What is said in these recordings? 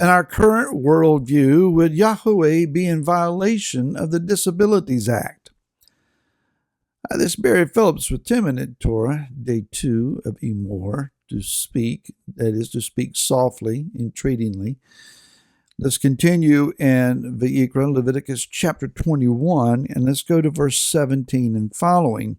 In our current worldview, would Yahweh be in violation of the Disabilities Act? This Barry Phillips with 10-minute Torah, day 2 of Emor, to speak, that is to speak softly, entreatingly. Let's continue in Vayikra, Leviticus chapter 21, and let's go to verse 17 and following.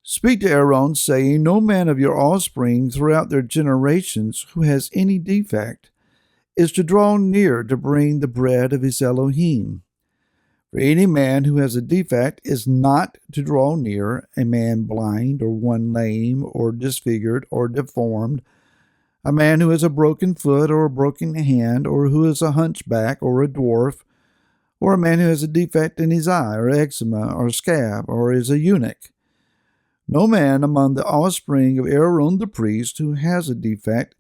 Speak to Aaron, saying, no man of your offspring throughout their generations who has any defect is to draw near to bring the bread of his Elohim. For any man who has a defect is not to draw near, a man blind or one lame or disfigured or deformed, a man who has a broken foot or a broken hand, or who is a hunchback or a dwarf, or a man who has a defect in his eye or eczema or scab, or is a eunuch. No man among the offspring of Aaron the priest who has a defect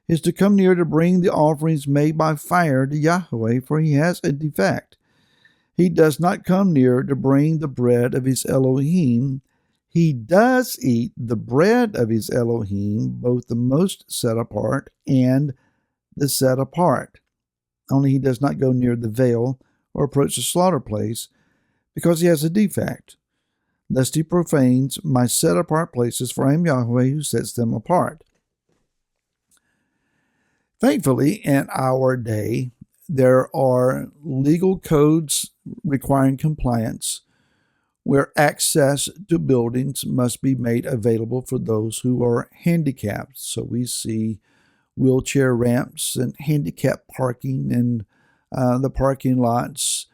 is to come near to bring the offerings made by fire to Yahweh, for he has a defect. He does not come near to bring the bread of his Elohim. He does eat the bread of his Elohim, both the most set apart and the set apart. Only he does not go near the veil or approach the slaughter place, because he has a defect, lest he profanes my set apart places, for I am Yahweh who sets them apart. Thankfully, in our day, there are legal codes requiring compliance where access to buildings must be made available for those who are handicapped. So we see wheelchair ramps and handicap parking in the parking lots,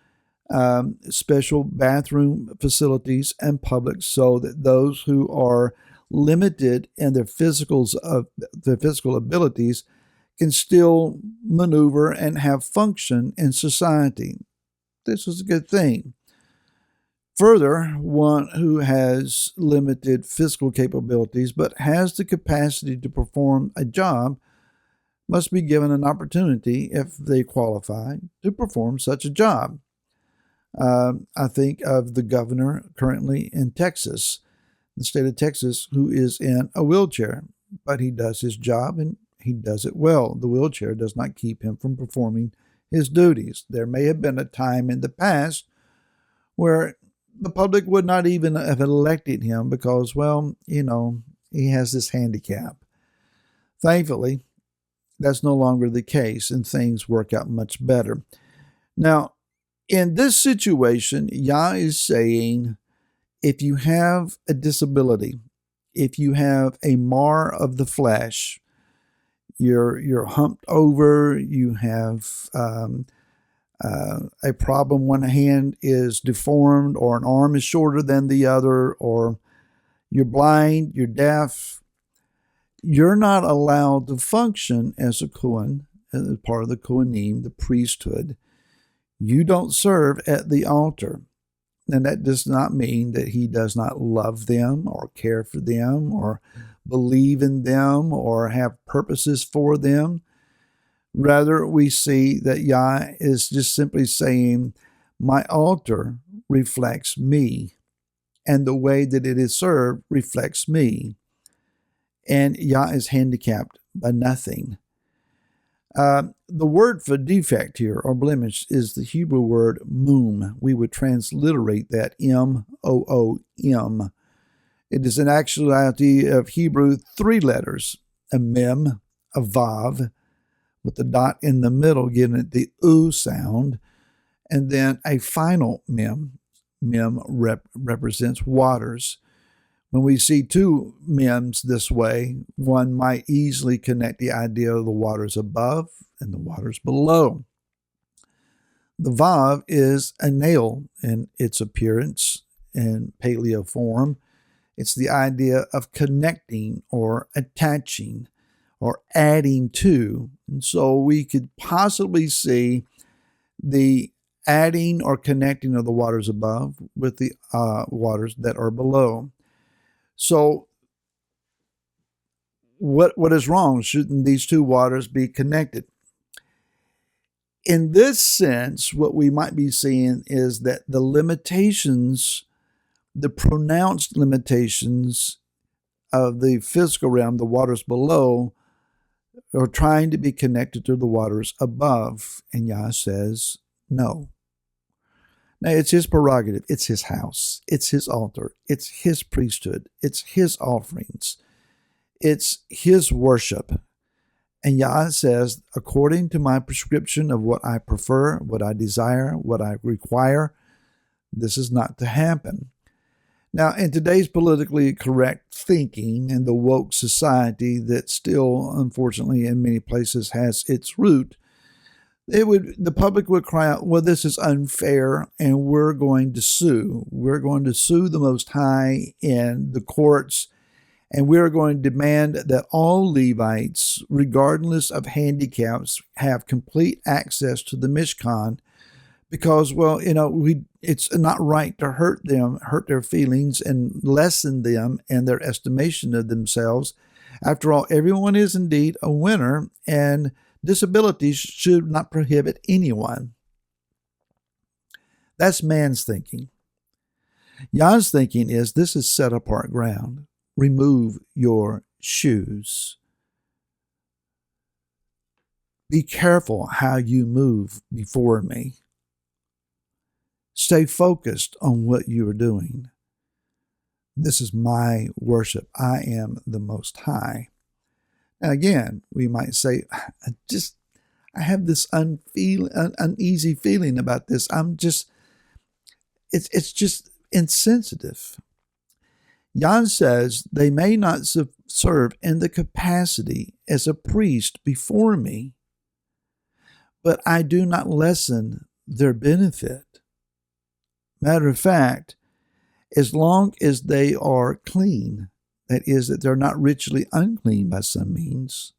special bathroom facilities and public, so that those who are limited in their physical abilities can still maneuver and have function in society. This is a good thing. Further, one who has limited physical capabilities but has the capacity to perform a job must be given an opportunity, if they qualify, to perform such a job. I think of the governor currently in Texas, the state of Texas, who is in a wheelchair, but he does his job and he does it well. The wheelchair does not keep him from performing his duties. There may have been a time in the past where the public would not even have elected him because, well, he has this handicap. Thankfully, that's no longer the case, and things work out much better. Now, in this situation, Yah is saying, if you have a disability, if you have a mar of the flesh, you're humped over, you have a problem, one hand is deformed, or an arm is shorter than the other, or you're blind, you're deaf, you're not allowed to function as a Kohen, as part of the Kohanim, the priesthood. You don't serve at the altar. And that does not mean that he does not love them or care for them or believe in them or have purposes for them. Rather, we see that Yah is just simply saying, my altar reflects me, and the way that it is served reflects me. And Yah is handicapped by nothing. The word for defect here, or blemish, is the Hebrew word mum. We would transliterate that M-O-O-M. It is an actuality of Hebrew 3 letters, a mem, a vav, with the dot in the middle giving it the oo sound, and then a final mem. Mem represents waters. When we see 2 mems this way, one might easily connect the idea of the waters above and the waters below. The vav is a nail in its appearance in paleo form. It's the idea of connecting or attaching or adding to. And so we could possibly see the adding or connecting of the waters above with the waters that are below. So what is wrong? Shouldn't these 2 waters be connected? In this sense, what we might be seeing is that the limitations, the pronounced limitations of the physical realm, the waters below, or trying to be connected to the waters above. And Yah says, no. Now, it's his prerogative. It's his house. It's his altar. It's his priesthood. It's his offerings. It's his worship. And Yah says, according to my prescription of what I prefer, what I desire, what I require, this is not to happen. Now, in today's politically correct thinking and the woke society that still, unfortunately, in many places has its root, the public would cry out, well, this is unfair, and we're going to sue. We're going to sue the Most High in the courts, and we're going to demand that all Levites, regardless of handicaps, have complete access to the Mishkan, because, well, it's not right to hurt them, hurt their feelings, and lessen them and their estimation of themselves. After all, everyone is indeed a winner, and disabilities should not prohibit anyone. That's man's thinking. Yah's thinking is, this is set apart ground. Remove your shoes. Be careful how you move before me. Stay focused on what you are doing. This is my worship. I am the Most High. And again, we might say, I have this uneasy feeling about this. It's just insensitive. Yah says they may not serve in the capacity as a priest before me, but I do not lessen their benefit. Matter of fact, as long as they are clean, that is, that they're not ritually unclean by some means,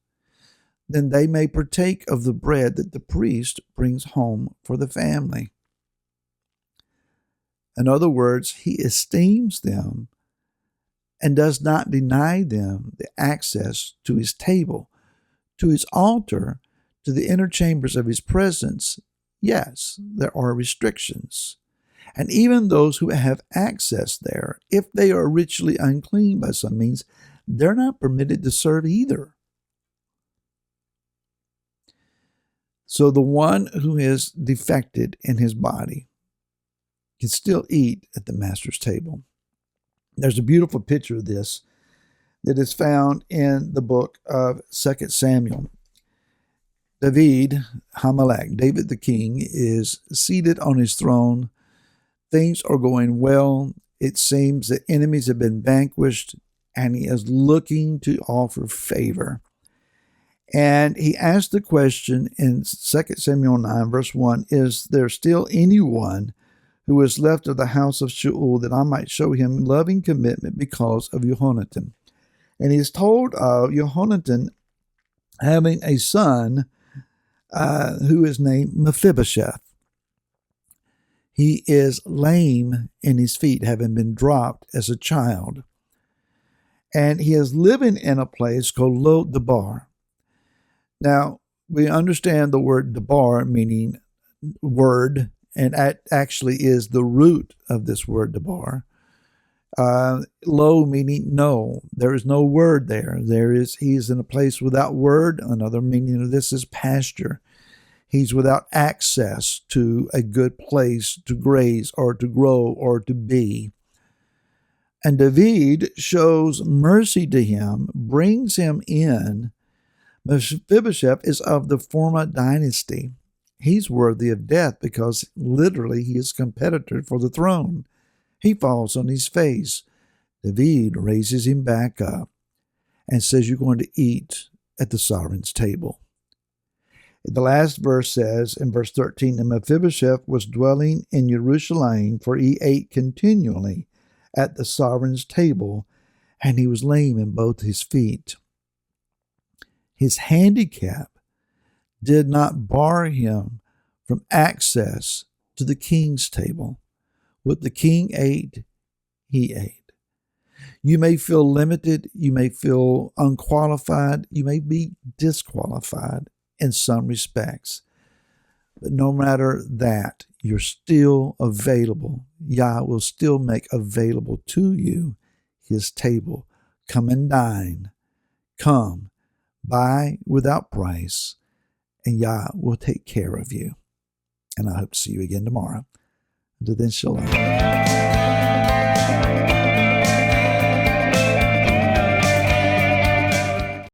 then they may partake of the bread that the priest brings home for the family. In other words, he esteems them and does not deny them the access to his table, to his altar, to the inner chambers of his presence. Yes, there are restrictions. And even those who have access there, if they are ritually unclean by some means, they're not permitted to serve either. So the one who has defected in his body can still eat at the master's table. There's a beautiful picture of this that is found in the book of 2 Samuel. David Hamelech, David the king, is seated on his throne. Things are going well. It seems that enemies have been vanquished, and he is looking to offer favor. And he asked the question in 2 Samuel 9, verse 1, is there still anyone who is left of the house of Shaul that I might show him loving commitment because of Jehonatan? And he is told of Jehonatan having a son who is named Mephibosheth. He is lame in his feet, having been dropped as a child. And he is living in a place called Lo Debar. Now, we understand the word Debar meaning word, and that actually is the root of this word Debar. Lo meaning no. There is no word there. He is in a place without word. Another meaning of this is pasture. He's without access to a good place to graze or to grow or to be. And David shows mercy to him, brings him in. Mephibosheth is of the former dynasty. He's worthy of death because literally he is competitor for the throne. He falls on his face. David raises him back up and says, you're going to eat at the sovereign's table. The last verse says, in verse 13, and Mephibosheth was dwelling in Jerusalem, for he ate continually at the sovereign's table, and he was lame in both his feet. His handicap did not bar him from access to the king's table. What the king ate, he ate. You may feel limited, you may feel unqualified, you may be disqualified in some respects. But no matter that, you're still available. Yah will still make available to you his table. Come and dine. Come, buy without price, and Yah will take care of you. And I hope to see you again tomorrow. Until then, shalom.